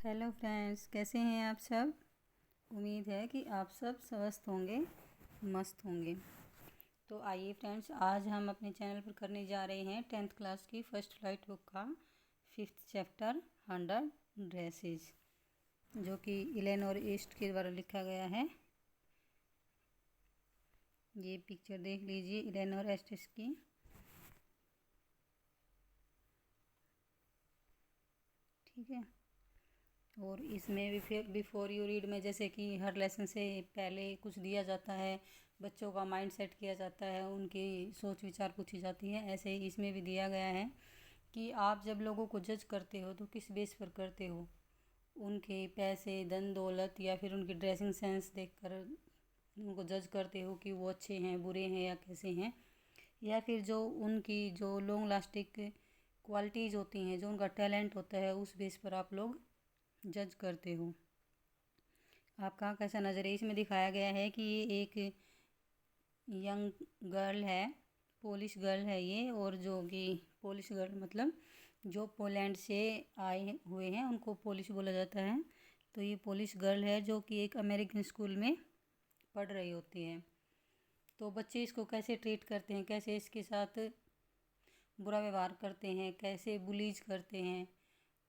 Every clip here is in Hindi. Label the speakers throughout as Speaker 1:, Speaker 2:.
Speaker 1: हेलो फ्रेंड्स, कैसे हैं आप सब। उम्मीद है कि आप सब स्वस्थ होंगे, मस्त होंगे। तो आइए फ्रेंड्स, आज हम अपने चैनल पर करने जा रहे हैं 10th क्लास की फर्स्ट लाइट बुक का 5th चैप्टर 100 ड्रेसेस, जो कि इलेनोर ईस्ट के द्वारा लिखा गया है। ये पिक्चर देख लीजिए इलेनोर ईस्ट की। ठीक है। और इसमें भी फिर बिफोर यू रीड में जैसे कि हर लेसन से पहले कुछ दिया जाता है, बच्चों का माइंड सेट किया जाता है, उनकी सोच विचार पूछी जाती है। ऐसे ही इसमें भी दिया गया है कि आप जब लोगों को जज करते हो तो किस बेस पर करते हो। उनके पैसे, धन दौलत या फिर उनकी ड्रेसिंग सेंस देखकर उनको जज करते हो कि वो अच्छे हैं, बुरे हैं या कैसे हैं, या फिर जो उनकी जो लॉन्ग लास्टिंग क्वालिटीज़ होती हैं, जो उनका टैलेंट होता है, उस बेस पर आप लोग जज करते हो। आपका कैसा नज़रिया इसमें दिखाया गया है कि ये एक यंग गर्ल है, पोलिश गर्ल है ये। और जो कि पोलिश गर्ल मतलब जो पोलैंड से आए हुए हैं उनको पोलिश बोला जाता है। तो ये पोलिश गर्ल है जो कि एक अमेरिकन स्कूल में पढ़ रही होती है। तो बच्चे इसको कैसे ट्रीट करते हैं, कैसे इसके साथ बुरा व्यवहार करते हैं, कैसे बुलीज करते हैं।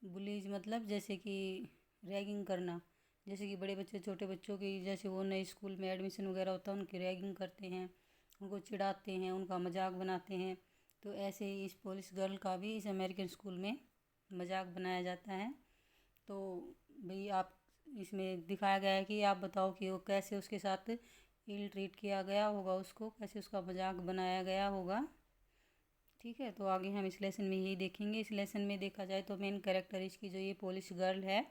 Speaker 1: बुलीज मतलब जैसे कि रैगिंग करना, जैसे कि बड़े बच्चे छोटे बच्चों की जैसे वो नए स्कूल में एडमिशन वगैरह होता है उनकी रैगिंग करते हैं, उनको चिढ़ाते हैं, उनका मजाक बनाते हैं। तो ऐसे ही इस पोलिश गर्ल का भी इस अमेरिकन स्कूल में मजाक बनाया जाता है। तो भाई आप इसमें दिखाया गया है कि आप बताओ कि वो कैसे उसके साथ इल ट्रीट किया गया होगा, उसको कैसे उसका मजाक बनाया गया होगा। ठीक है। तो आगे हम इस लेसन में यही देखेंगे। इस लेसन में देखा जाए तो मेन कैरेक्टर इसकी जो ये पोलिश गर्ल है,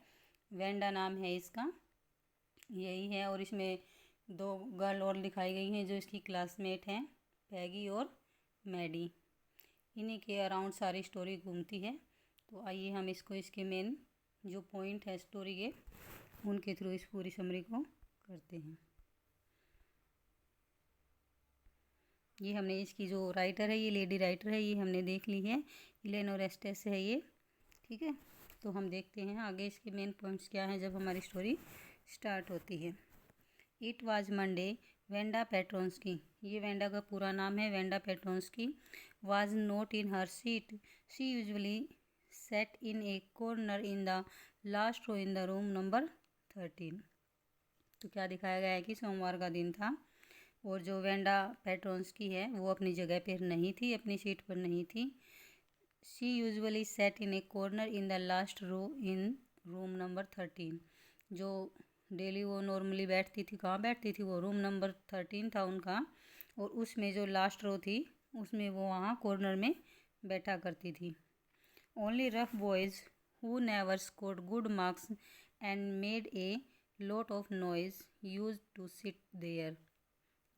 Speaker 1: वेंडा नाम है इसका, यही है। और इसमें दो गर्ल और दिखाई गई हैं जो इसकी क्लासमेट हैं, पैगी और मैडी। इन्हीं के अराउंड सारी स्टोरी घूमती है। तो आइए हम इसको इसके मेन जो पॉइंट है स्टोरी के, उनके थ्रू इस पूरी समरी को करते हैं। ये हमने इसकी जो राइटर है, ये लेडी राइटर है, ये हमने देख ली है, इलेनोर एस्टेस है ये। ठीक है। तो हम देखते हैं आगे इसके मेन पॉइंट्स क्या हैं जब हमारी स्टोरी स्टार्ट होती है। It was Monday, Wanda Petronski, ये वेंडा का पूरा नाम है, Wanda Petronski, was not in her seat. She usually sat in a corner in the last row in the room number 13। तो क्या दिखाया गया है कि सोमवार का दिन था और जो वेंडा पेट्रोन्स्की है वो अपनी जगह पर नहीं थी, अपनी सीट पर नहीं थी। She usually sat in a corner in the last row in room number 13। जो डेली वो नॉर्मली बैठती थी, कहाँ बैठती थी, वो रूम नंबर 13 था उनका, और उसमें जो लास्ट रो थी उसमें वो वहाँ कॉर्नर में बैठा करती थी। Only rough boys who never scored good marks and made a lot of noise used to sit there.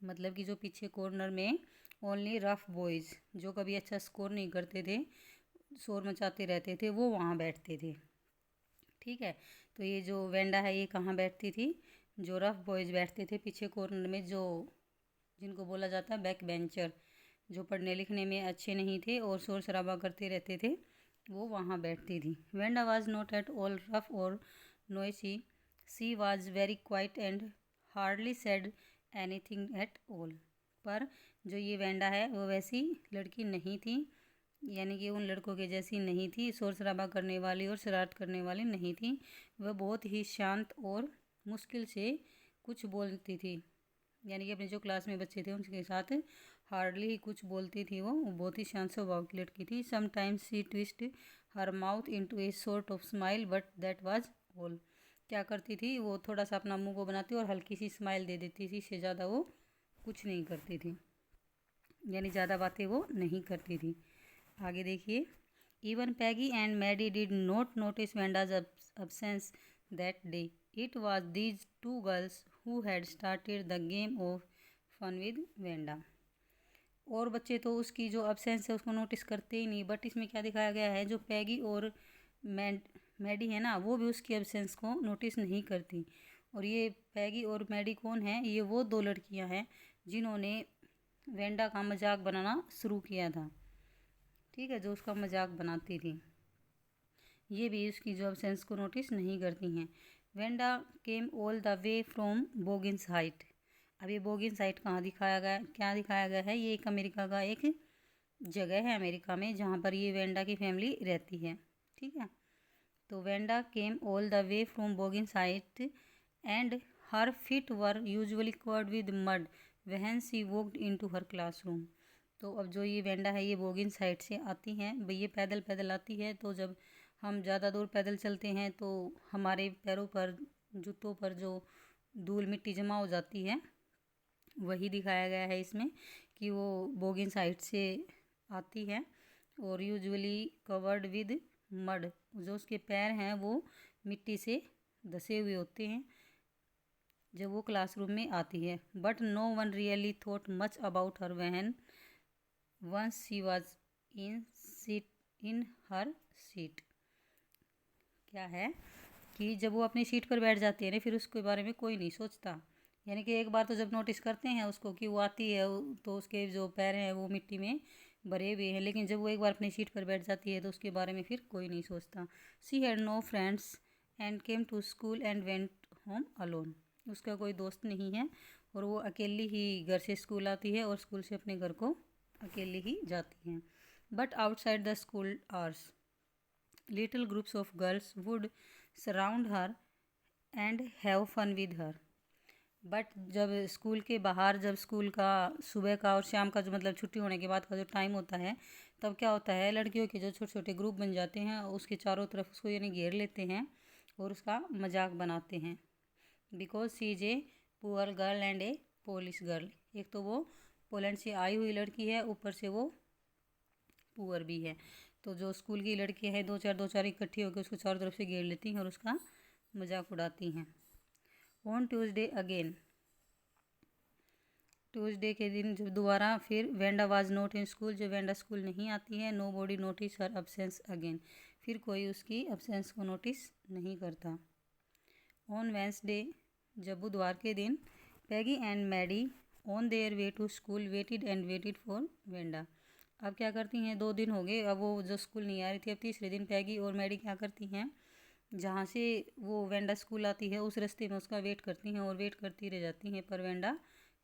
Speaker 1: मतलब कि जो पीछे कॉर्नर में ओनली रफ बॉयज़ जो कभी अच्छा स्कोर नहीं करते थे, शोर मचाते रहते थे, वो वहाँ बैठते थे। ठीक है। तो ये जो वेंडा है ये कहाँ बैठती थी, जो रफ बॉयज़ बैठते थे पीछे कॉर्नर में, जो जिनको बोला जाता है बैक बेंचर, जो पढ़ने लिखने में अच्छे नहीं थे और शोर शराबा करते रहते थे, वो वहाँ बैठती थी। Wanda was not at all rough और noisy, she was very quiet and hardly said anything at all. पर जो ये वेंडा है वो वैसी लड़की नहीं थी, यानी कि उन लड़कों के जैसी नहीं थी, शोर शराबा करने वाली और शरारत करने वाली नहीं थी। वह बहुत ही शांत और मुश्किल से कुछ बोलती थी, यानी कि अपने जो क्लास में बच्चे थे उनके साथ हार्डली ही कुछ बोलती थी। वो बहुत ही शांत स्वभाव की लड़की थी। Sometimes she twist her mouth into a sort of smile but that was all. क्या करती थी वो, थोड़ा सा अपना मुंह को बनाती और हल्की सी स्माइल दे देती थी, इससे ज़्यादा वो कुछ नहीं करती थी, यानी ज़्यादा बातें वो नहीं करती थी। आगे देखिए। Even Peggy and Maddie did not notice Wanda's absence that day. It was these two girls who had started the game of fun with Wanda. और बच्चे तो उसकी जो अब्सेंस है उसको नोटिस करते ही नहीं, बट इसमें क्या दिखाया गया है, जो पैगी और मैडी है ना, वो भी उसकी अब्सेंस को नोटिस नहीं करती। और ये पैगी और मैडी कौन है, ये वो दो लड़कियां हैं जिन्होंने वेंडा का मजाक बनाना शुरू किया था। ठीक है, जो उसका मजाक बनाती थी। ये भी उसकी जो एब्सेंस को नोटिस नहीं करती हैं। Wanda came all the way from Boggins Heights. अब ये बोगिन्स हाइट कहाँ दिखाया गया, क्या दिखाया गया है, ये एक अमेरिका का एक जगह है अमेरिका में जहाँ पर ये वेंडा की फैमिली रहती है। ठीक है, तो Wanda came all the way from Boggins Heights and her feet were usually covered with mud when she walked into her classroom. तो अब जो ये वेंडा है ये बोगिन साइड से आती हैं, भाई ये पैदल पैदल आती है, तो जब हम ज़्यादा दूर पैदल चलते हैं तो हमारे पैरों पर, जूतों पर जो धूल मिट्टी जमा हो जाती है, वही दिखाया गया है इसमें कि वो बोगिन साइड से आती है और यूजुअली कवर्ड विद मड, जो उसके पैर हैं वो मिट्टी से धसे हुए होते हैं जब वो क्लासरूम में आती है। But no one really thought much about her when once she was in her seat. क्या है कि जब वो अपनी सीट पर बैठ जाती है ना, फिर उसके बारे में कोई नहीं सोचता। यानी कि एक बार तो जब नोटिस करते हैं उसको कि वो आती है तो उसके जो पैर हैं वो मिट्टी में भरे हुए हैं, लेकिन जब वो एक बार अपनी सीट पर बैठ जाती है तो उसके बारे में फिर कोई नहीं सोचता। She had no friends and came to school and went home alone. उसका कोई दोस्त नहीं है और वो अकेली ही घर से स्कूल आती है और स्कूल से अपने घर को अकेली ही जाती हैं। But outside the school hours little groups of girls would surround her and have fun with her. But जब स्कूल के बाहर, जब स्कूल का सुबह का और शाम का जो मतलब छुट्टी होने के बाद का जो टाइम होता है, तब क्या होता है, लड़कियों के जो छोटे छोटे ग्रुप बन जाते हैं उसके चारों तरफ उसको यानी घेर लेते हैं और उसका मजाक बनाते हैं। Because she is a poor girl and a Polish girl. एक तो वो पोलैंड से आई हुई लड़की है, ऊपर से वो पुअर भी है। तो जो स्कूल की लड़कियां हैं दो चार इकट्ठी होकर उसको चारों तरफ से घेर लेती हैं और उसका मजाक उड़ाती हैं। ऑन ट्यूसडे अगेन, ट्यूसडे के दिन जब दोबारा फिर Wanda was not in school, जो वेंडा स्कूल नहीं आती है, नो बॉडी नोटिस हर अब्सेंस अगेन। फिर कोई उसकी अब्सेंस को नोटिस नहीं करता। ऑन वेंसडे, जब बुधवार के दिन, Peggy and Maddie on their way to school waited and waited for Wanda. अब क्या करती हैं, 2 दिन हो गए, अब वो जो स्कूल नहीं आ रही थी, अब तीसरे दिन पैगी और मैडी क्या करती हैं, जहाँ से वो वेंडा स्कूल आती है उस रास्ते में उसका वेट करती हैं और वेट करती रह जाती हैं, पर वेंडा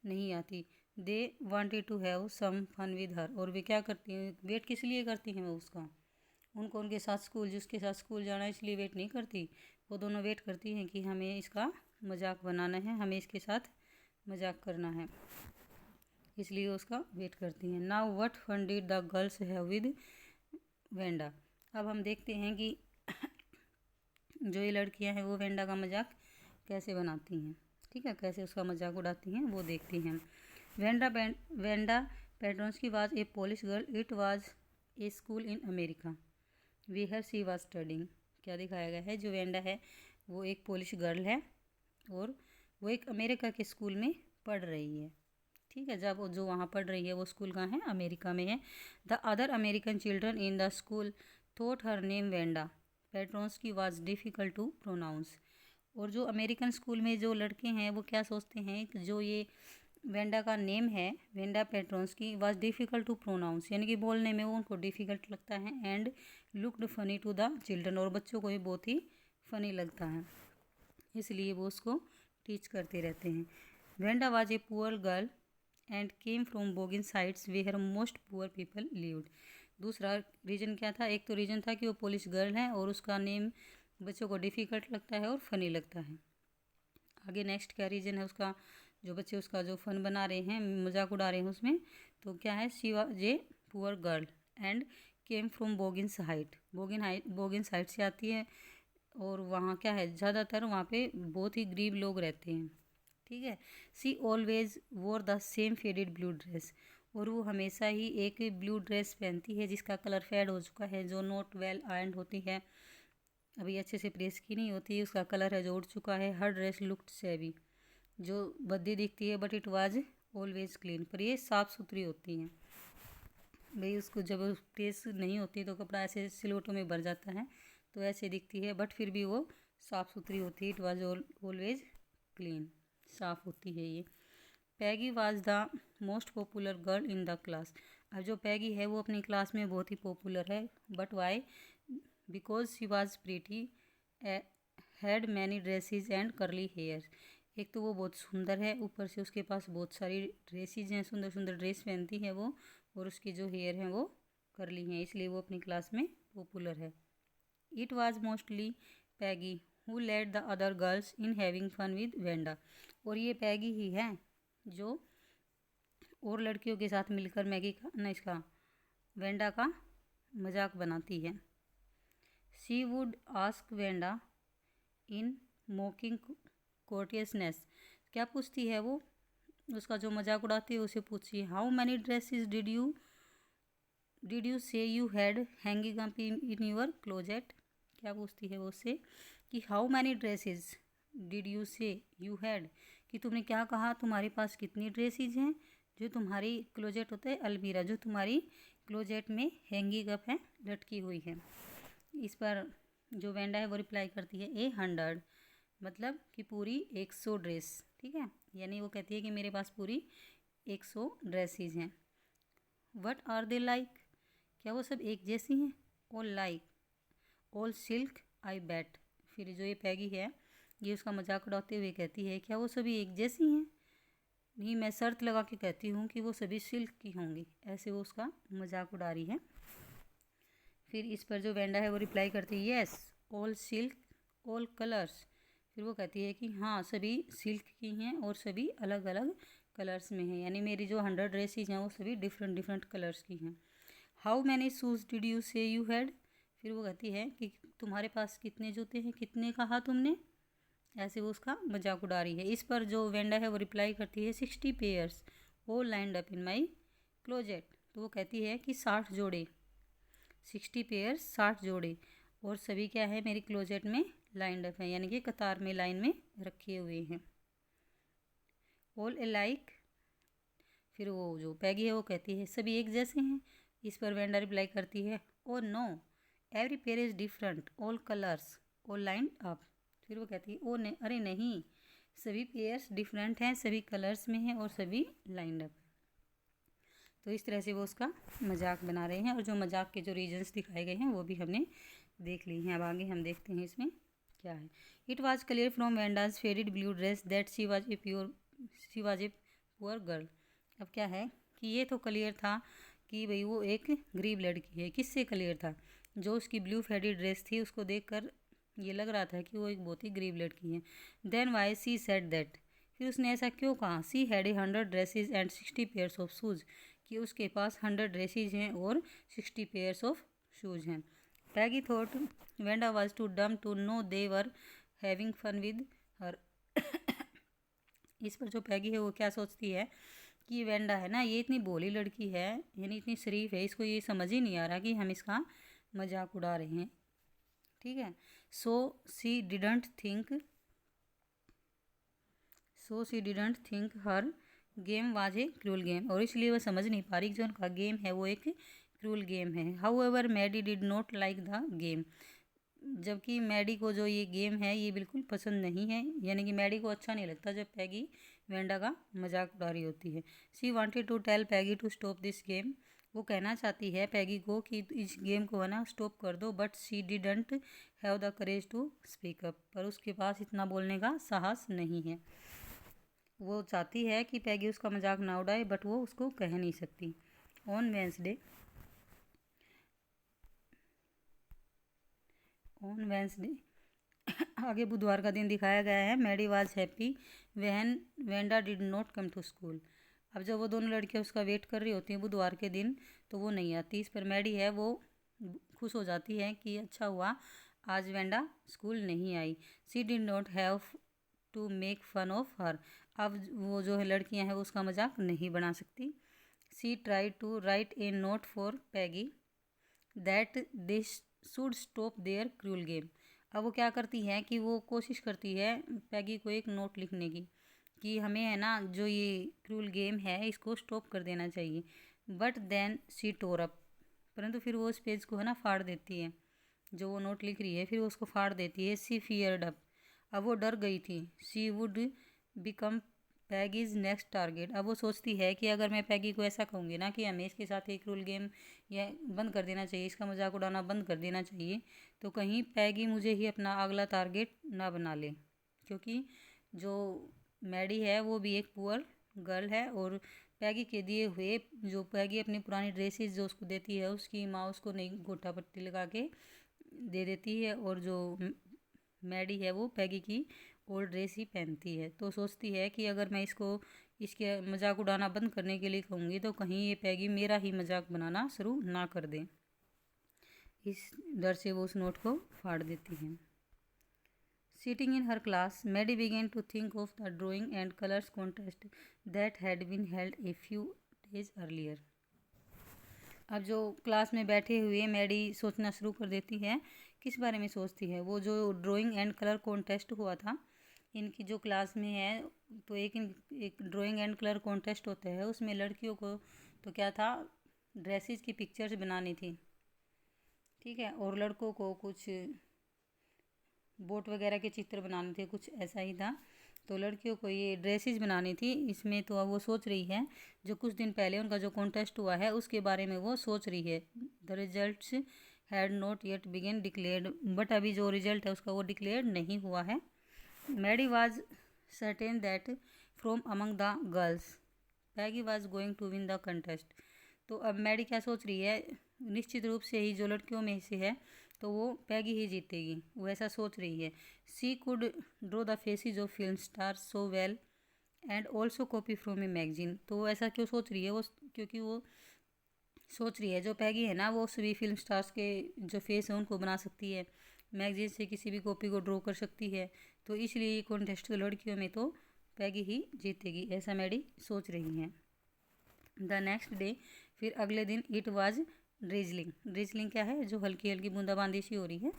Speaker 1: नहीं आती। They wanted to have some fun with her. और वे क्या करती हैं, वेट किस लिए करती हैं वो उसका, उनको उनके साथ स्कूल, जिसके साथ स्कूल जाना है इसलिए वेट नहीं करती। वो दोनों वेट करती हैं कि हमें इसका मजाक बनाना है, हमें इसके साथ मजाक करना है, इसलिए उसका वेट करती हैं। Now what fun did the girls have with Wanda. अब हम देखते हैं कि जो ये लड़कियां हैं वो वेंडा का मजाक कैसे बनाती हैं। ठीक है, कैसे उसका मजाक उड़ाती हैं वो देखते हैं। Wanda Petronski was a Polish girl, it was a school in America where she was studying. क्या दिखाया गया है, जो वेंडा है वो एक पोलिश गर्ल है और वो एक अमेरिका के स्कूल में पढ़ रही है। ठीक है, जब जो वहाँ पढ़ रही है वो स्कूल कहाँ है, अमेरिका में है। The other American children in the school thought her name Wanda Petronski was difficult to pronounce. और जो अमेरिकन स्कूल में जो लड़के हैं वो क्या सोचते हैं कि जो ये वेंडा का नेम है, Wanda Petronski, was difficult to pronounce, यानी कि बोलने में वो उनको डिफ़िकल्ट लगता है। And looked funny to the children, और बच्चों को भी बहुत ही फ़नी लगता है, इसलिए वो उसको टीच करते रहते हैं। Wanda was a poor girl and came from Boggin sides where most poor people lived. दूसरा रीज़न क्या था, एक तो रीज़न था कि वो पोलिश गर्ल है और उसका नेम बच्चों को डिफ़िकल्ट लगता है और फ़नी लगता है। आगे नेक्स्ट क्या रीज़न है उसका, जो बच्चे उसका जो फ़न बना रहे हैं, मजाक उड़ा रहे हैं उसमें, तो क्या है, she was a poor girl and came from Boggin side से आती है और वहाँ क्या है, ज़्यादातर वहाँ पे बहुत ही गरीब लोग रहते हैं। ठीक है, she always wore the same faded blue dress, और वो हमेशा ही एक ब्लू ड्रेस पहनती है जिसका कलर फेड हो चुका है, जो नॉट वेल आयरन होती है, अभी अच्छे से प्रेस की नहीं होती, उसका कलर है जो उड़ चुका है। हर ड्रेस लुक्ड सेवी, जो भद्दी दिखती है, but it was always clean, पर ये साफ़ सुथरी होती हैं। भाई उसको जब प्रेस नहीं होती तो कपड़ा ऐसे सिलवटों में भर जाता है, तो ऐसे दिखती है, बट फिर भी वो साफ़ सुथरी होती है। इट वाज ऑलवेज क्लीन, साफ़ होती है ये। Peggy was the most popular girl in the class. अब जो पैगी है वो अपनी क्लास में बहुत ही पॉपुलर है, but why, because she was pretty, had many dresses and curly hair. एक तो वो बहुत सुंदर है, ऊपर से उसके पास बहुत सारी ड्रेसेस हैं, सुंदर सुंदर ड्रेस पहनती है वो, और उसकी जो हेयर हैं वो करली हैं, इसलिए वो अपनी क्लास में पॉपुलर है। It was mostly Peggy who led the other girls in having fun with Wanda. और ये पैगी ही है जो और लड़कियों के साथ मिलकर मैगी का न इसका वेंडा का मजाक बनाती है। She would ask Wanda in mocking courteousness. क्या पूछती है वो, उसका जो मजाक उड़ाती है उसे पूछती है, how many dresses did you say you had hanging up in your closet. क्या पूछती है वो उससे कि how many dresses did you say you had, कि तुमने क्या कहा, तुम्हारे पास कितनी ड्रेसेस हैं जो तुम्हारी क्लोजेट होता है अलमीरा, जो तुम्हारी क्लोजेट में हैंगिंग अप है, लटकी हुई है। इस पर जो वेंडा है वो रिप्लाई करती है 100, मतलब कि पूरी 100 ड्रेस। ठीक है, यानी वो कहती है कि मेरे पास पूरी 100 ड्रेसेस हैं। व्हाट आर दे लाइक, क्या वो सब एक जैसी हैं। ऑल लाइक ऑल सिल्क आई बैट। फिर जो ये पैगी है ये उसका मजाक उड़ाते हुए कहती है, क्या वो सभी एक जैसी हैं। नहीं, मैं शर्त लगा के कहती हूँ कि वो सभी सिल्क की होंगी। ऐसे वो उसका मजाक उड़ा रही है। फिर इस पर जो वेंडा है वो रिप्लाई करती है, yes all silk all colours. फिर वो कहती है कि हाँ, सभी सिल्क की हैं और सभी अलग अलग कलर्स में हैं, यानी मेरी जो 100 ड्रेसेस हैं वो सभी डिफरेंट डिफरेंट कलर्स की हैं। How many shoes did you say you had. फिर वो कहती है कि तुम्हारे पास कितने जूते हैं, कितने कहा तुमने। ऐसे वो उसका मजाक उड़ा रही है। इस पर जो वेंडा है वो रिप्लाई करती है 60 pairs all lined up in my closet. तो वो कहती है कि 60 जोड़े, 60 पेयर्स 60 जोड़े, और सभी क्या है मेरी क्लोजेट में लाइंड अप है, यानी कि कतार में लाइन में रखे हुए हैं। All alike. फिर वो जो पैगी है वो कहती है सभी एक जैसे हैं। इस पर वेंडा रिप्लाई करती है, oh know every pair is different all colours all lined up. फिर वो कहती है ओ ने अरे नहीं, सभी पेयर्स डिफरेंट हैं, सभी कलर्स में हैं और सभी लाइंड अप। तो इस तरह से वो उसका मजाक बना रहे हैं, और जो मजाक के जो रीजन्स दिखाए गए हैं वो भी हमने देख ली हैं। अब आगे हम देखते हैं इसमें क्या है। It was clear from Wanda's faded blue dress that she was a poor girl. अब क्या है कि ये तो क्लियर था कि भाई वो एक गरीब लड़की है। किससे क्लियर था, जो उसकी ब्लू फेडेड ड्रेस थी उसको देखकर ये लग रहा था कि वो एक बहुत ही गरीब लड़की है। Then why she said that, फिर उसने ऐसा क्यों कहा। She had 100 dresses and 60 pairs of shoes, कि उसके पास 100 ड्रेसेस हैं और 60 पेयर्स ऑफ शूज़ हैं। Peggy thought Wanda was too dumb to know they were having fun with her. इस पर जो पैगी है वो क्या सोचती है कि वेंडा है ना, ये इतनी भोली लड़की है, यानी इतनी शरीफ है, इसको ये समझ ही नहीं आ रहा कि हम इसका मजाक उड़ा रहे हैं। ठीक है, so she didn't think her game was a cruel game, और इसलिए वह समझ नहीं पा रही जो उनका गेम है वो एक क्रूल गेम है। However Maddie did not like the game, जबकि मैडी को जो ये गेम है ये बिल्कुल पसंद नहीं है, यानी कि मैडी को अच्छा नहीं लगता जब पैगी वेंडा का मजाक उड़ा रही होती है। She wanted to tell Peggy to stop this game, वो कहना चाहती है पैगी को कि इस गेम को है ना स्टॉप कर दो, but she didn't have the courage to speak up, पर उसके पास इतना बोलने का साहस नहीं है। वो चाहती है कि पैगी उसका मजाक ना उड़ाए, बट वो उसको कह नहीं सकती। ऑन वेंसडे आगे बुधवार का दिन दिखाया गया है। Maddie was happy when Wanda did not come to school. अब जब वो दोनों लड़कियां उसका वेट कर रही होती हैं बुधवार के दिन, तो वो नहीं आती। इस पर मैडी है वो खुश हो जाती है कि अच्छा हुआ आज वेंडा स्कूल नहीं आई। She did not have to make fun of her, अब वो जो है लड़कियां हैं वो उसका मजाक नहीं बना सकती। She try to write a note for Peggy that this should stop their cruel game. अब वो क्या करती है कि वो कोशिश करती है पैगी को एक नोट लिखने की, कि हमें है ना जो ये क्रूल गेम है इसको स्टॉप कर देना चाहिए। But then she tore up, परंतु फिर वो उस पेज को है ना फाड़ देती है, जो वो नोट लिख रही है फिर वो उसको फाड़ देती है। सी फियर्ड अप, अब वो डर गई थी। She would become Peggy's next target. अब वो सोचती है कि अगर मैं पैगी को ऐसा कहूँगी ना कि हमें इसके साथ एक रूल गेम या बंद कर देना चाहिए, इसका मजाक उड़ाना बंद कर देना चाहिए, तो कहीं पैगी मुझे ही अपना अगला टारगेट ना बना ले। क्योंकि जो मैडी है वो भी एक पुअर गर्ल है, और पैगी के दिए हुए जो पैगी अपनी पुरानी ड्रेसेस जो उसको देती है, उसकी माँ उसको नई गोटा पट्टी लगा के दे देती है, और जो मैडी है वो पैगी की ओल्ड ड्रेस ही पहनती है। तो सोचती है कि अगर मैं इसको इसके मजाक उड़ाना बंद करने के लिए कहूँगी तो कहीं ये पैगी मेरा ही मजाक बनाना शुरू ना कर दे। इस डर से वो उस नोट को फाड़ देती है। Sitting in her class, Maddie began to think of the drawing and colors contest that had been held a few days earlier. अब जो क्लास में बैठे हुए मैडी सोचना शुरू कर देती है। किस बारे में सोचती है? वो जो ड्राइंग एंड कलर कॉन्टेस्ट हुआ था इनकी जो क्लास में है, तो एक ड्राइंग एंड कलर कॉन्टेस्ट होता है, उसमें लड़कियों को तो क्या था, ड्रेसेस की पिक्चर्स बनानी थी, ठीक है, और लड़कों को कुछ बोट वगैरह के चित्र बनाने थे, कुछ ऐसा ही था। तो लड़कियों को ये ड्रेसेस बनानी थी इसमें। तो अब वो सोच रही है, जो कुछ दिन पहले उनका जो कॉन्टेस्ट हुआ है उसके बारे में वो सोच रही है। The results had not yet begun declared, but अभी जो रिजल्ट है उसका वो डिक्लेयर नहीं हुआ है। Maddie was certain that from among the girls Peggy was going to win the contest. तो अब मैडी क्या सोच रही है, निश्चित रूप से ही जो लड़कियों में से है तो वो पैगी ही जीतेगी, वो ऐसा सोच रही है। She could draw the faces of film stars so well and also copy from a magazine. तो वो ऐसा क्यों सोच रही है? वो क्योंकि वो सोच रही है जो पैगी है ना वो सभी फिल्म स्टार्स के जो फेस है उनको बना सकती है, मैगजीन से किसी भी कॉपी को ड्रॉ कर सकती है, तो इसलिए ये कॉन्टेस्ट लड़कियों में तो पैगी ही जीतेगी, ऐसा मैडी सोच रही है। द नेक्स्ट डे, फिर अगले दिन, इट वाज ड्रिजलिंग। ड्रिजलिंग क्या है? जो हल्की हल्की बूंदाबांदी सी हो रही है।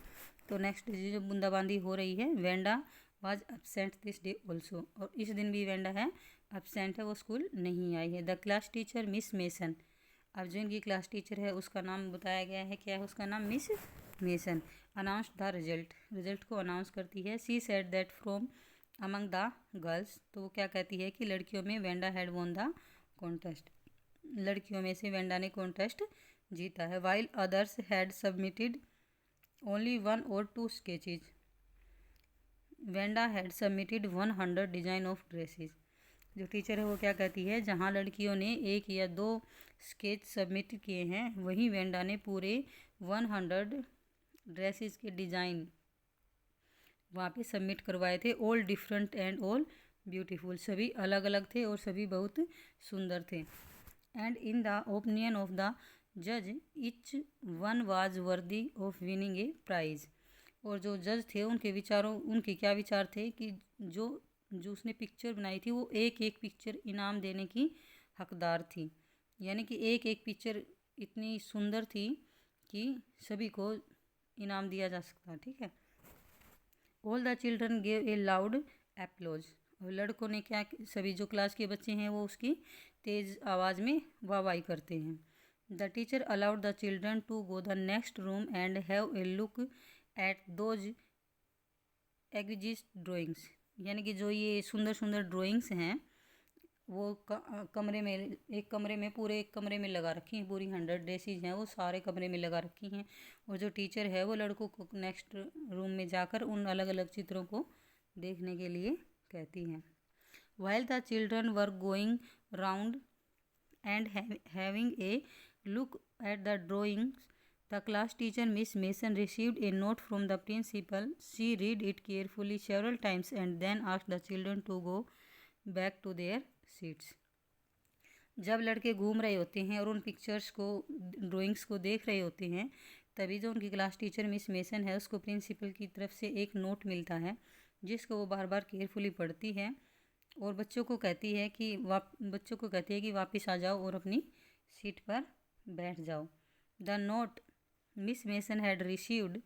Speaker 1: तो नेक्स्ट डे जो बूंदाबांदी हो रही है, Wanda was absent this day also. और इस दिन भी वेंडा है एब्सेंट है, वो स्कूल नहीं आई है। The class teacher miss mason, अब जो इनकी क्लास टीचर है उसका नाम बताया गया है, क्या है उसका नाम? Miss mason. Announce the result, result को अनाउंस करती है। सी said that from among the girls, तो वो क्या कहती है कि लड़कियों में Wanda had won the contest, लड़कियों में से वेंडा ने कॉन्टेस्ट जीता है। While others had submitted only 1 और 2 sketches, Wanda had submitted 100 design of dresses. जो टीचर है वो क्या कहती है, जहाँ लड़कियों ने 1 या 2 स्केच सबमिट किए हैं वहीं वेंडा ने पूरे 100 ड्रेसेस के डिज़ाइन वहाँ पे सबमिट करवाए थे। All different and all beautiful, सभी अलग अलग थे और सभी बहुत सुंदर थे। And in the opinion of the जज each one was worthy of winning a prize. और जो जज थे उनके विचारों, उनके क्या विचार थे कि जो जो उसने पिक्चर बनाई थी वो एक एक पिक्चर इनाम देने की हकदार थी, यानी कि एक एक पिक्चर इतनी सुंदर थी कि सभी को इनाम दिया जा सकता, ठीक है। All the children gave a loud applause, और लड़कों ने क्या, सभी जो क्लास के बच्चे हैं वो उसकी तेज़ आवाज़ में वाहवाही करते हैं। The teacher allowed the children to go the next room and have a look at those exist drawings, यानी कि जो ये सुंदर सुंदर ड्राइंग्स हैं वो कमरे में, एक कमरे में, पूरे एक कमरे में लगा रखी हैं, पूरी 100 ड्रेसेस हैं वो सारे कमरे में लगा रखी हैं। और जो टीचर है वो लड़कों को नेक्स्ट रूम में जाकर उन अलग अलग चित्रों को देखने के लिए कहती हैं। While the children were going round and having a look at the drawings, the class teacher Miss Mason received a note from the principal. She read it carefully several times and then asked the children to go back to their seats. जब लड़के घूम रहे होते हैं और उन पिक्चर्स को, ड्राइंग्स को देख रहे होते हैं, तभी जो उनकी क्लास टीचर मिस मेसन है उसको प्रिंसिपल की तरफ से एक नोट मिलता है जिसको वो बार बार केयरफुली पढ़ती है और बच्चों को कहती है कि वापस आ जाओ और अपनी सीट पर बैठ जाओ। The note Miss Mason had received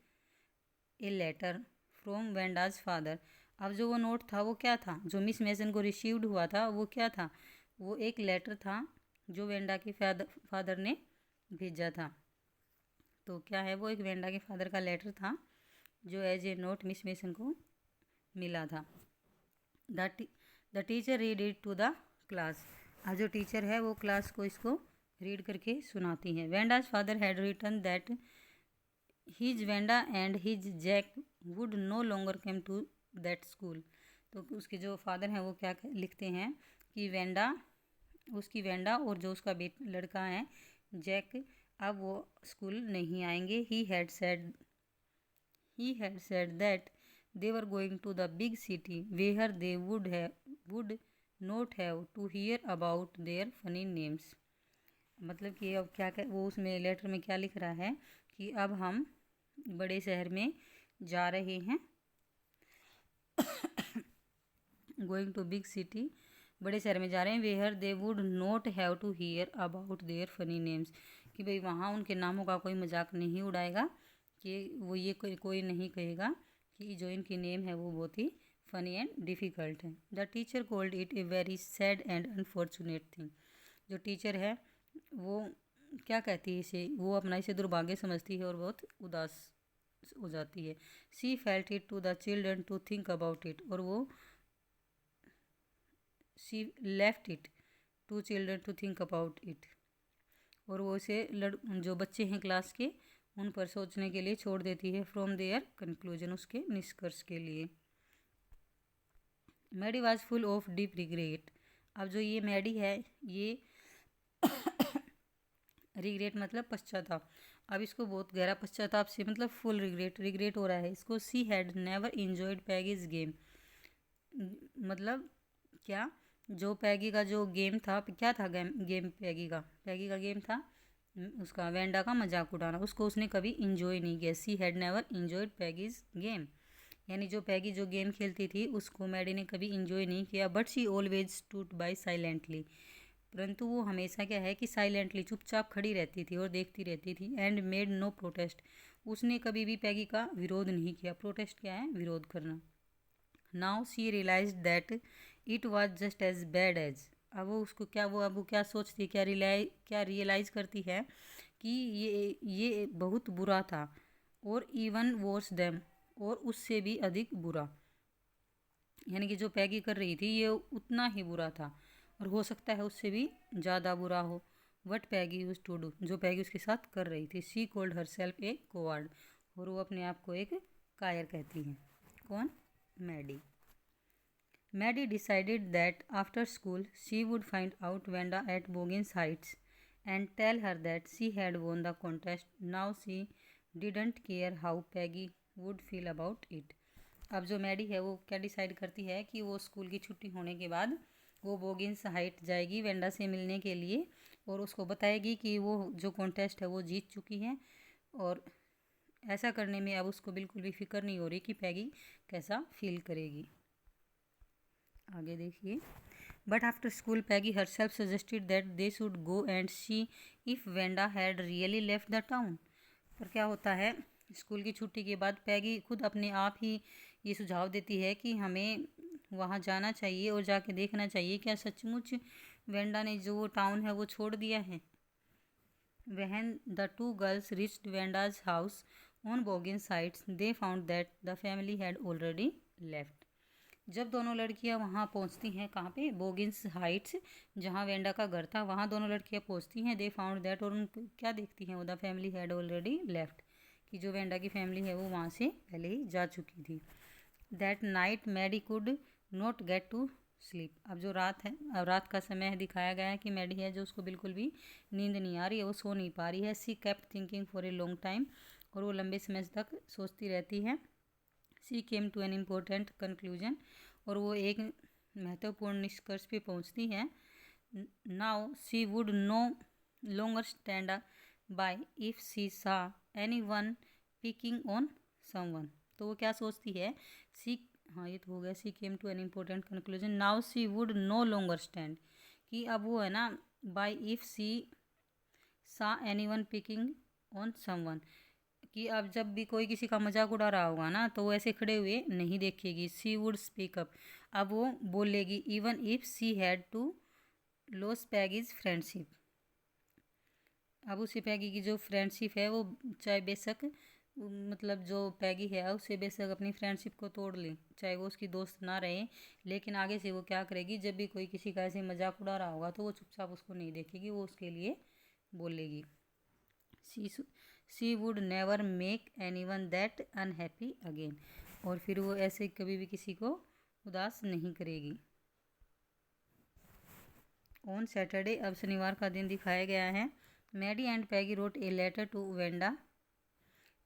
Speaker 1: a letter from Wanda's father. अब जो वो नोट था वो क्या था, जो मिस मेसन को रिसीव्ड हुआ था वो क्या था? वो एक लेटर था जो वेंडा के फादर ने भेजा था। तो क्या है वो? एक वेंडा के फादर का लेटर था जो as a note Miss Mason को मिला था। The teacher read it to the class. आज जो टीचर है वो क्लास को इसको रीड करके सुनाती है। Wanda's father had written that his Wanda and his Jack would no longer came to that school. तो उसके जो फादर हैं वो क्या लिखते हैं कि उसकी वेंडा और जो उसका लड़का है जैक, अब वो स्कूल नहीं आएंगे। He had said that they were going to the big city where they would not have to hear about their funny names. मतलब कि अब वो उसमें लेटर में क्या लिख रहा है कि अब हम बड़े शहर में जा रहे हैं। गोइंग टू बिग सिटी, बड़े शहर में जा रहे हैं। Where they would not have to hear about their funny names, कि भाई वहाँ उनके नामों का कोई मजाक नहीं उड़ाएगा, कि वो ये कोई नहीं कहेगा कि जो इनकी नेम है वो बहुत ही फनी एंड डिफ़िकल्ट है। The teacher called it a very sad and unfortunate thing. जो टीचर है वो क्या कहती है इसे, वो अपना इसे दुर्भाग्य समझती है और बहुत उदास हो जाती है। She felt it to the children to think about it, और वो she left it to children to think about it, और वो इसे जो बच्चे हैं क्लास के उन पर सोचने के लिए छोड़ देती है। फ्रॉम देयर कंक्लूजन, उसके निष्कर्ष के लिए। Maddie was full of deep regret. अब जो ये मैडी है ये रिग्रेट मतलब पश्चाताप, अब इसको बहुत गहरा पश्चाताप से मतलब फुल रिग्रेट हो रहा है इसको। She had never enjoyed Peggy's game, मतलब क्या, जो पैगी का जो गेम था, क्या था गेम पैगी का गेम था उसका वेंडा का मजाक उड़ाना, उसको उसने कभी इंजॉय नहीं किया। She had never enjoyed Peggy's game, यानी जो पैगी जो गेम खेलती थी उसको मैडी ने कभी इंजॉय नहीं किया। But she always stood by silently, परंतु वो हमेशा क्या है कि साइलेंटली चुपचाप खड़ी रहती थी और देखती रहती थी। एंड मेड नो प्रोटेस्ट, उसने कभी भी पैगी का विरोध नहीं किया। प्रोटेस्ट क्या है, विरोध करना। Now she realize that it was just as bad as, अब वो उसको क्या अब वो क्या सोचती है, क्या रियलाइज़ करती है कि ये बहुत बुरा था, और इवन वर्स देम, और उससे भी अधिक बुरा, यानी कि जो पैगी कर रही थी ये उतना ही बुरा था और हो सकता है उससे भी ज़्यादा बुरा हो। What Peggy used to do, जो पैगी उसके साथ कर रही थी। She called herself a coward, और वो अपने आप को एक कायर कहती है। कौन, Maddie. Maddie decided that after school she would find out Wanda at Boggins Heights and tell her that she had won the contest. Now she didn't care how Peggy would feel about it. अब जो मैडी है वो क्या डिसाइड करती है कि वो स्कूल की छुट्टी होने के बाद वो बोगिन्स हाइट जाएगी वेंडा से मिलने के लिए, और उसको बताएगी कि वो जो कॉन्टेस्ट है वो जीत चुकी है। और ऐसा करने में अब उसको बिल्कुल भी फिक्र नहीं हो रही कि पैगी कैसा फील करेगी। आगे देखिए। But after school Peggy herself suggested that they should go and see if Wanda had really left the town. पर क्या होता है, स्कूल की छुट्टी के बाद पैगी खुद अपने आप ही ये सुझाव देती है कि हमें वहाँ जाना चाहिए और जाके देखना चाहिए क्या सचमुच वेंडा ने जो वो टाउन है वो छोड़ दिया है। When the two girls reached Wanda's house on Boggins Heights they found that the family had already left. जब दोनों लड़कियां वहाँ पहुँचती हैं, कहाँ पे, बोगिन्स हाइट्स, जहाँ वेंडा का घर था, वहाँ दोनों लड़कियां पहुँचती हैं। दे फाउंड दैट, और उन क्या देखती हैं, वो the family had already left, कि जो वेंडा की फैमिली है वो वहाँ से पहले ही जा चुकी थी। That night Maddie could not get to sleep. अब जो रात है, अब रात का समय दिखाया गया है कि मैडी है जो उसको बिल्कुल भी नींद नहीं आ रही है, वो सो नहीं पा रही है। She kept thinking for a long time, और वो लंबे समय तक सोचती रहती है। She came to an important conclusion, और वो एक महत्वपूर्ण निष्कर्ष पे पहुंचती है। Now she would no longer stand by if she saw anyone picking on someone. तो वो क्या सोचती है, सी, हाँ ये तो हो गया, she came to an important conclusion. Now she would no longer stand, कि अब वो है ना, by if she saw anyone picking on someone, कि अब जब भी कोई किसी का मजाक उड़ा रहा होगा ना तो वो ऐसे खड़े हुए नहीं देखेगी। सी वुड स्पीक अप, अब वो बोलेगी। Even if she had to lose Peggy's friendship, अब उसे पैगी की जो फ्रेंडशिप है वो चाहे बेशक मतलब जो पैगी है उससे बेशक अपनी फ्रेंडशिप को तोड़ ले, चाहे वो उसकी दोस्त ना रहे, लेकिन आगे से वो क्या करेगी, जब भी कोई किसी का ऐसे मजाक उड़ा रहा होगा तो वो चुपचाप उसको नहीं देखेगी, वो उसके लिए बोलेगी। She she would never make any one that unhappy again. और फिर वो ऐसे कभी भी किसी को उदास नहीं करेगी। ऑन सैटरडे, अब शनिवार का दिन दिखाया गया है। Maddie and Peggy wrote a letter to Wanda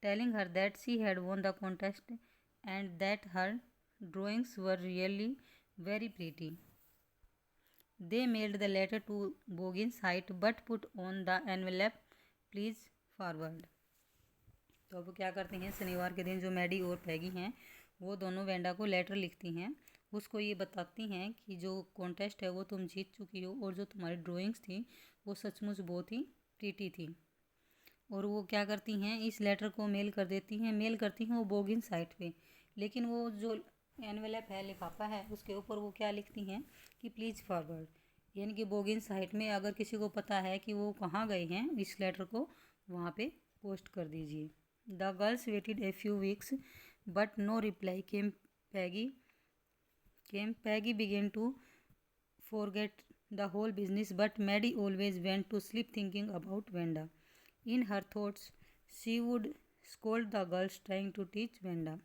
Speaker 1: telling her that she had won the contest and that her drawings were really very pretty. They mailed the letter to Bogin's site but put on the envelope please forward. तो अब क्या करते हैं, शनिवार के दिन जो मैडी और पैगी हैं वो दोनों वेंडा को लेटर लिखती हैं, उसको ये बताती हैं कि जो कॉन्टेस्ट है वो तुम जीत चुकी हो और जो तुम्हारी ड्राइंग्स थी वो सचमुच बहुत ही प्रीटी थी। और वो क्या करती हैं, इस लेटर को मेल कर देती हैं, मेल करती हैं वो बोगिन साइट पे। लेकिन वो जो एनवेलप है, लिफाफा है, उसके ऊपर वो क्या लिखती हैं कि प्लीज़ फॉरवर्ड, यानी कि बोगिन साइट में अगर किसी को पता है कि वो कहाँ गए हैं, इस लेटर को वहाँ पे पोस्ट कर दीजिए। The girls waited a few weeks but no reply came Peggy began to forget the whole business, but Maddie always went to sleep thinking about Wanda. In her thoughts, she would scold the girls trying to teach Wanda.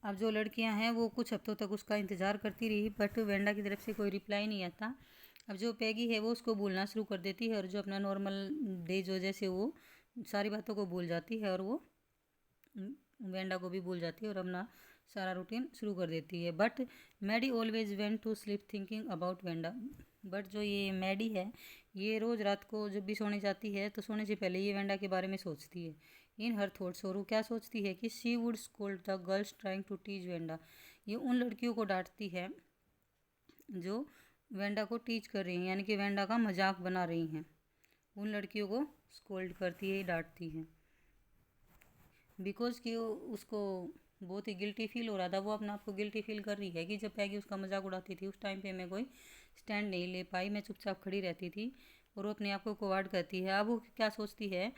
Speaker 1: अब जो लड़कियां हैं वो कुछ हफ्तों तक उसका इंतज़ार करती रही, बट वेंडा की तरफ से कोई रिप्लाई नहीं आता। अब जो पैगी है वो उसको बोलना शुरू कर देती है और जो अपना नॉर्मल डे जो जैसे वो सारी बातों को भूल जाती है और वो वेंडा को भी भूल जाती है और अपना सारा रूटीन शुरू कर देती है। But Maddie always went to sleep thinking about Wanda. But जो ये मैडी है ये रोज़ रात को जब भी सोने जाती है तो सोने से पहले ये वेंडा के बारे में सोचती है। इन हर थॉट्स, और वो क्या सोचती है कि she would scold the girls trying to teach Wanda. ये उन लड़कियों को डांटती है जो वेंडा को टीच कर रही हैं, यानी कि वेंडा का मजाक बना रही हैं। उन लड़कियों को स्कोल्ड करती है, डांटती है। बिकॉज कि उसको बहुत ही गिल्टी फील हो रहा था, वो अपने आप को गिल्टी फील कर रही है कि जब पैगी उसका मजाक उड़ाती थी उस टाइम पे मैं कोई स्टैंड नहीं ले पाई, मैं चुपचाप खड़ी रहती थी, और वो अपने आप को कोवार्ड करती है। अब वो क्या सोचती है,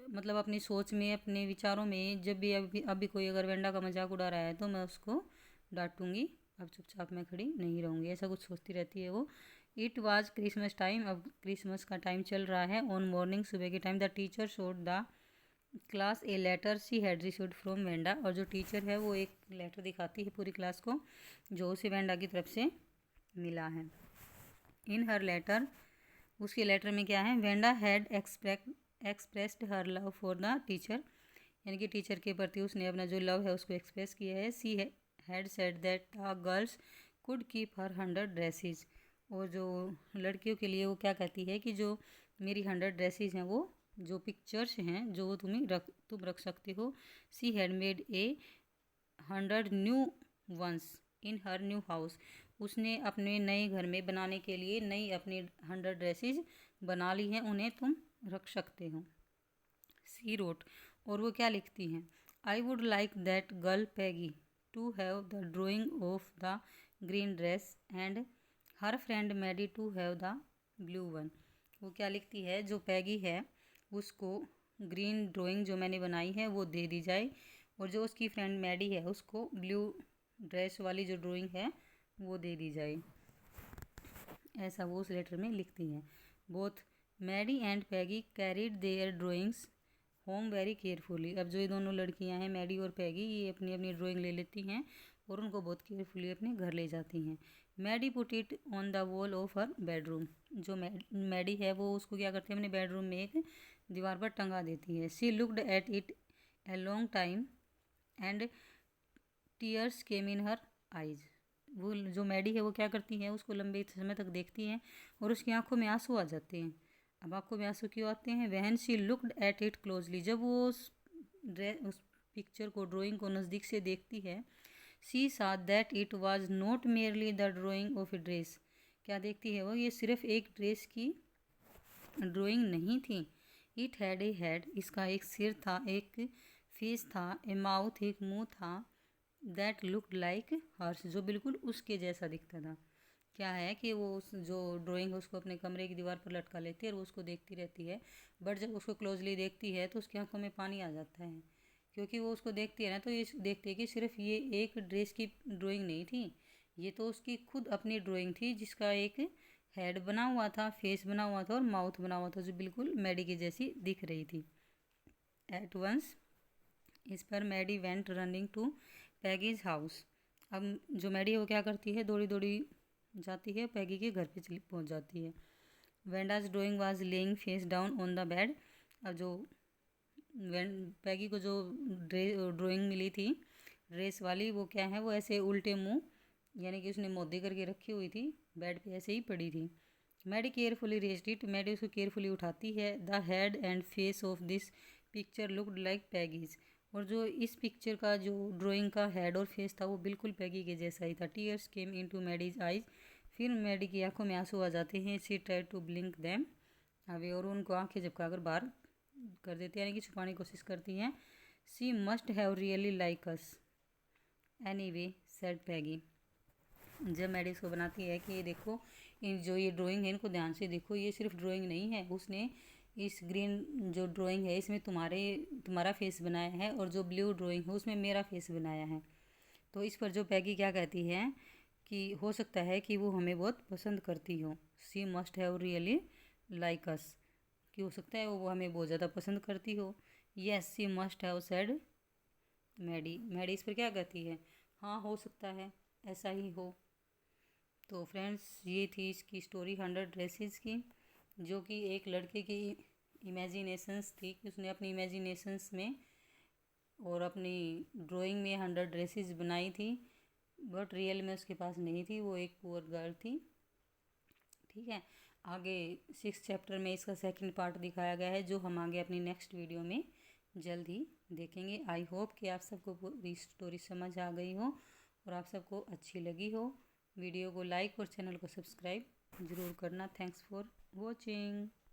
Speaker 1: मतलब अपनी सोच में, अपने विचारों में, जब भी अभी कोई अगर वेंडा का मजाक उड़ा रहा है तो मैं उसको डांटूंगी, अब चुपचाप मैं खड़ी नहीं रहूँगी, ऐसा कुछ सोचती रहती है वो। इट वॉज क्रिसमस टाइम, अब क्रिसमस का टाइम चल रहा है। ऑन मॉर्निंग, सुबह के time, the teacher showed the class a letter she had received from Wanda, और जो टीचर है वो एक लेटर दिखाती है पूरी क्लास को जो उसे वेंडा की तरफ से मिला है। इन हर लेटर, उसके लेटर में क्या है, Wanda had expressed her love for the teacher, यानी कि टीचर के प्रति उसने अपना जो लव है उसको एक्सप्रेस किया है। She had said that the girls could keep her 100 dresses, और जो लड़कियों के लिए वो क्या कहती है कि जो मेरी 100 ड्रेसेस हैं, वो जो पिक्चर्स हैं जो वो तुम रख सकते हो। She had made a 100 new ones in her new house, उसने अपने नए घर में बनाने के लिए नई अपनी 100 ड्रेसेस बना ली हैं, उन्हें तुम रख सकते हो। सी रोट, और वो क्या लिखती हैं, I would like that girl Peggy to have the drawing of the green dress and her friend Maddie to have the blue one. वो क्या लिखती है, जो पैगी है उसको ग्रीन ड्राइंग जो मैंने बनाई है वो दे दी जाए, और जो उसकी फ्रेंड मैडी है उसको ब्लू ड्रेस वाली जो ड्राइंग है वो दे दी जाए, ऐसा वो उस लेटर में लिखती हैं। Both Maddie and Peggy carried their drawings home very carefully, अब जो ये दोनों लड़कियां हैं मैडी और पैगी, ये अपनी अपनी ड्राइंग ले लेती हैं और उनको बहुत केयरफुली अपने घर ले जाती हैं। Maddie put it on the wall of her bedroom, जो मैडी है वो उसको क्या करती है, अपने बेडरूम में एक दीवार पर टंगा देती है। She looked at it a long time and tears came in her eyes, वो जो मैडी है वो क्या करती है, उसको लंबे समय तक देखती हैं और उसकी आंखों में आंसू आ जाते हैं। अब आंखों में आंसू क्यों आते हैं, वहन she looked at it closely, जब वो उस पिक्चर को, ड्राइंग को नज़दीक से देखती है। सी सा that it was not merely the drawing of a dress, क्या देखती है वो, ये सिर्फ एक ड्रेस की ड्राइंग नहीं थी। इट हैड ए हेड, इसका एक सिर था, एक फेस था, ए माउथ, एक मुंह था, दैट लुक्ड लाइक हर्स, जो बिल्कुल उसके जैसा दिखता था। क्या है कि वो उस जो ड्राइंग है उसको अपने कमरे की दीवार पर लटका लेती है और वो उसको देखती रहती है। बट जब उसको क्लोजली देखती है तो उसकी आंखों में पानी आ जाता है, क्योंकि वो उसको देखती है ना, तो ये देखती है कि सिर्फ ये एक ड्रेस की ड्राइंग नहीं थी, ये तो उसकी खुद अपनी ड्राइंग थी, जिसका एक हेड बना हुआ था, फेस बना हुआ था और माउथ बना हुआ था, जो बिल्कुल मैडी की जैसी दिख रही थी। एट वंस इस पर Maddie went running to Peggy's house. अब जो मैडी है वो क्या करती है, दौड़ी दौड़ी जाती है, पैगी के घर पे चली पहुंच जाती है। Wanda's drawing was laying face down on the bed. अब जो पैगी को जो ड्राइंग मिली थी ड्रेस वाली, वो क्या है, वो ऐसे उल्टे मुंह, यानी कि उसने मोदी करके रखी हुई थी, बेड पे ऐसे ही पड़ी थी। Maddie carefully raised it. Maddie उसको केयरफुली उठाती है। The head and face of this picture looked like Peggy's. और जो इस पिक्चर का जो ड्राइंग का हेड और फेस था वो बिल्कुल पैगी के जैसा ही था। Tears came into Maddie's eyes. फिर मैडी की आंखों में आंसू आ जाते हैं। She try to blink them away. और उनको आंखें झपकाकर बाहर कर देती है, यानी कि छुपाने की कोशिश करती हैं। She must have really like us anyway said Peggy. जब मैडी इसको बनाती है कि ये देखो, इन जो ये ड्राइंग है इनको ध्यान से देखो, ये सिर्फ ड्राइंग नहीं है, उसने इस ग्रीन जो ड्राइंग है इसमें तुम्हारा फेस बनाया है, और जो ब्लू ड्राइंग है उसमें मेरा फेस बनाया है। तो इस पर जो पैगी क्या कहती है कि हो सकता है कि वो हमें बहुत पसंद करती हो। She must have really like us, कि हो सकता है वो हमें बहुत ज़्यादा पसंद करती हो। Yes she must have said Maddie. Maddie इस पर क्या कहती है, हाँ हो सकता है ऐसा ही हो। तो फ्रेंड्स ये थी इसकी स्टोरी 100 ड्रेसेस की, जो कि एक लड़के की इमेजिनेशंस थी, कि उसने अपनी इमेजिनेशंस में और अपनी ड्राइंग में 100 ड्रेसेस बनाई थी, बट रियल में उसके पास नहीं थी, वो एक पुअर गर्ल थी। ठीक है, आगे 6 चैप्टर में इसका सेकंड पार्ट दिखाया गया है, जो हम आगे अपनी नेक्स्ट वीडियो में जल्द ही देखेंगे। आई होप कि आप सबको पूरी स्टोरी समझ आ गई हो और आप सबको अच्छी लगी हो। वीडियो को लाइक और चैनल को सब्सक्राइब ज़रूर करना। Thanks for watching.